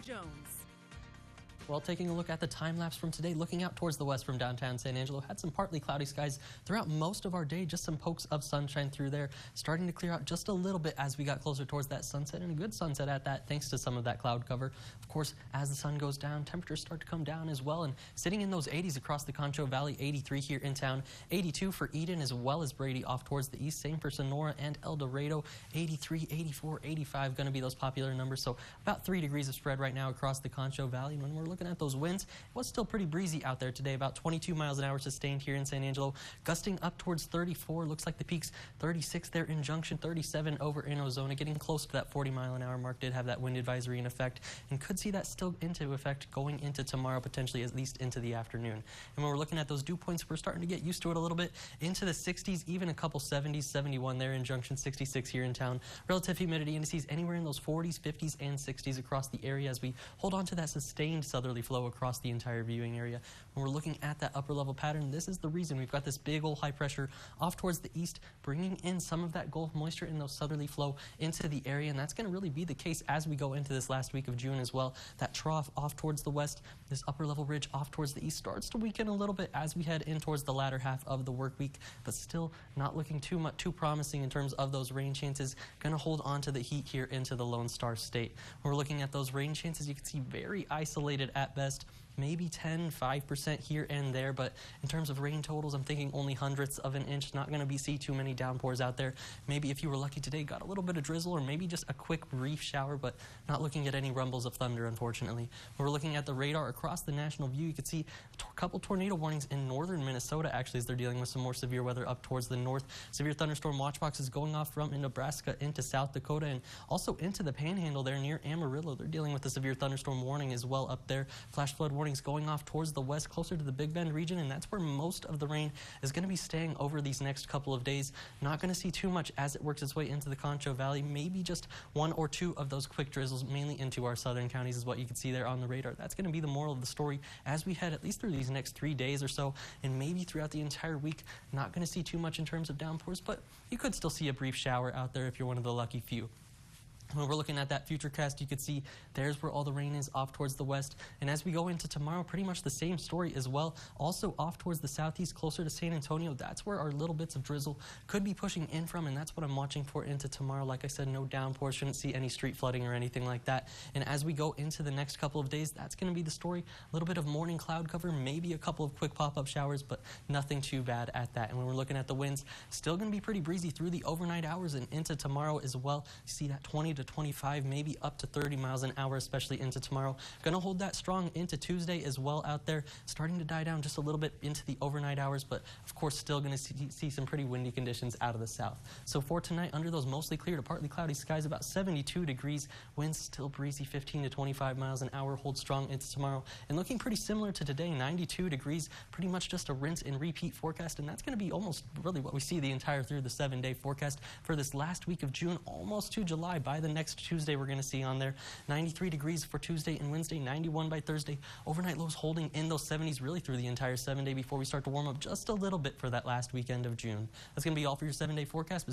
Jones. Well, taking a look at the time lapse from today, looking out towards the west from downtown San Angelo, had some partly cloudy skies throughout most of our day, just some pokes of sunshine through there, starting to clear out just a little bit as we got closer towards that sunset, and a good sunset at that, thanks to some of that cloud cover. Of course, as the sun goes down, temperatures start to come down as well, and sitting in those 80s across the Concho Valley, 83 here in town, 82 for Eden as well as Brady off towards the east, same for Sonora and El Dorado, 83, 84, 85 going to be those popular numbers, so about 3 degrees of spread right now across the Concho Valley. And when we're looking at those winds, it was still pretty breezy out there today, about 22 miles an hour sustained here in San Angelo, gusting up towards 34. Looks like the peaks 36 there in Junction, 37 over in Ozona, getting close to that 40-mile-an-hour mark. Did have that wind advisory in effect and could see that still into effect going into tomorrow, potentially at least into the afternoon. And when we're looking at those dew points, we're starting to get used to it a little bit, into the 60s, even a couple 70s, 71 there in Junction, 66 here in town. Relative humidity indices anywhere in those 40s, 50s, and 60s across the area as we hold on to that sustained southerly flow across the entire viewing area. When we're looking at that upper level pattern, this is the reason we've got this big old high pressure off towards the east, bringing in some of that Gulf moisture in those southerly flow into the area, and that's going to really be the case as we go into this last week of June as well. That trough off towards the west, this upper level ridge off towards the east starts to weaken a little bit as we head in towards the latter half of the work week, but still not looking too promising in terms of those rain chances. Going to hold on to the heat here into the Lone Star State. When we're looking at those rain chances, you can see very isolated at best. Maybe 10, 5% here and there, but in terms of rain totals, I'm thinking only hundredths of an inch. Not going to see too many downpours out there. Maybe if you were lucky today, got a little bit of drizzle or maybe just a quick brief shower, but not looking at any rumbles of thunder, unfortunately. When we're looking at the radar across the national view, you can see a couple tornado warnings in northern Minnesota, actually, as they're dealing with some more severe weather up towards the north. Severe thunderstorm watch boxes going off from in Nebraska into South Dakota and also into the Panhandle there near Amarillo. They're dealing with a severe thunderstorm warning as well up there. Flash flood warnings going off towards the west, closer to the Big Bend region, and that's where most of the rain is going to be staying over these next couple of days. Not going to see too much as it works its way into the Concho Valley. Maybe just 1 or 2 of those quick drizzles, mainly into our southern counties, is what you can see there on the radar. That's going to be the moral of the story as we head at least through these next 3 days or so, and maybe throughout the entire week. Not going to see too much in terms of downpours, but you could still see a brief shower out there if you're one of the lucky few. When we're looking at that future cast, you can see there's where all the rain is off towards the west. And as we go into tomorrow, pretty much the same story as well. Also off towards the southeast, closer to San Antonio, that's where our little bits of drizzle could be pushing in from, and that's what I'm watching for into tomorrow. Like I said, no downpours, shouldn't see any street flooding or anything like that. And as we go into the next couple of days, that's going to be the story. A little bit of morning cloud cover, maybe a couple of quick pop-up showers, but nothing too bad at that. And when we're looking at the winds, still going to be pretty breezy through the overnight hours and into tomorrow as well. You see that 20 to 25, maybe up to 30 miles an hour, especially into tomorrow. Going to hold that strong into Tuesday as well out there, starting to die down just a little bit into the overnight hours, but of course still going to see some pretty windy conditions out of the south. So for tonight, under those mostly clear to partly cloudy skies, about 72 degrees, winds still breezy, 15 to 25 miles an hour, hold strong into tomorrow, and looking pretty similar to today, 92 degrees, pretty much just a rinse and repeat forecast, and that's going to be almost really what we see the entire through the 7-day forecast for this last week of June, almost to July. By the next Tuesday, we're going to see on there 93 degrees for Tuesday and Wednesday, 91 by Thursday. Overnight lows holding in those 70s really through the entire 7-day before we start to warm up just a little bit for that last weekend of June. That's going to be all for your 7-day forecast.